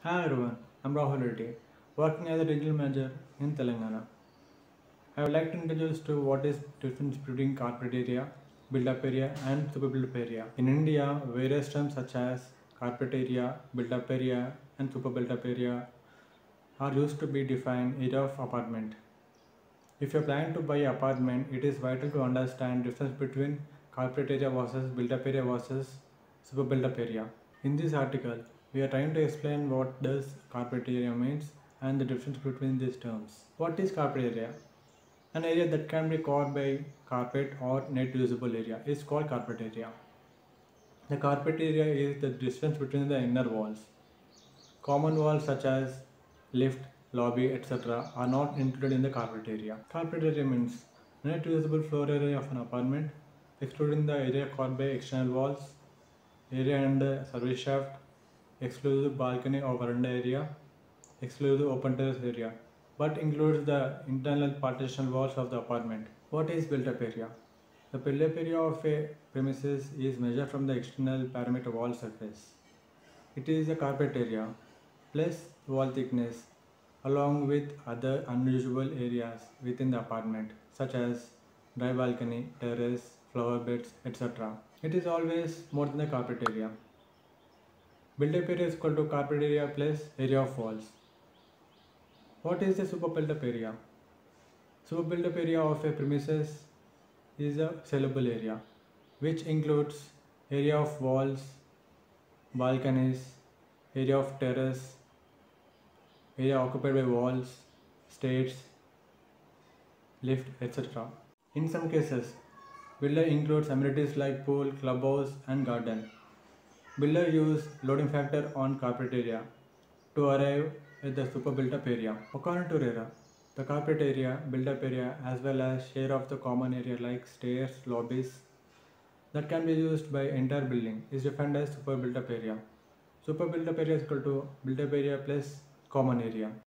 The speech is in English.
Hi everyone, I'm Rahul Reddy, working as a regional manager in Telangana. I would like to introduce to what is difference between carpet area, build-up area and super build-up area. In India, various terms such as carpet area, build-up area and super build-up area are used to be defined area of apartment. If you are planning to buy an apartment, it is vital to understand difference between carpet area versus build-up area versus super build-up area. In this article, we are trying to explain what does carpet area means and the difference between these terms. What is carpet area? An area that can be covered by carpet or net usable area is called carpet area. The carpet area is the distance between the inner walls. Common walls such as lift, lobby, etc. are not included in the carpet area. Carpet area means net usable floor area of an apartment, excluding the area covered by external walls, area under service shaft, exclusive balcony or veranda area, exclusive open terrace area, but includes the internal partition walls of the apartment. What is built-up area? The built-up area of a premises is measured from the external perimeter wall surface. It is the carpet area plus wall thickness along with other unusual areas within the apartment such as dry balcony, terrace, flower beds, etc. It is always more than the carpet area. Build-up area is equal to carpet area plus area of walls. What is the super build-up area? Super build-up area of a premises is a sellable area which includes area of walls, balconies, area of terrace, area occupied by walls, stairs, lift, etc. In some cases, builder includes amenities like pool, clubhouse and garden. Builder use loading factor on carpet area to arrive at the super built-up area. According to RERA, the carpet area, built-up area as well as share of the common area like stairs, lobbies that can be used by entire building is defined as super built-up area. Super built-up area is equal to built-up area plus common area.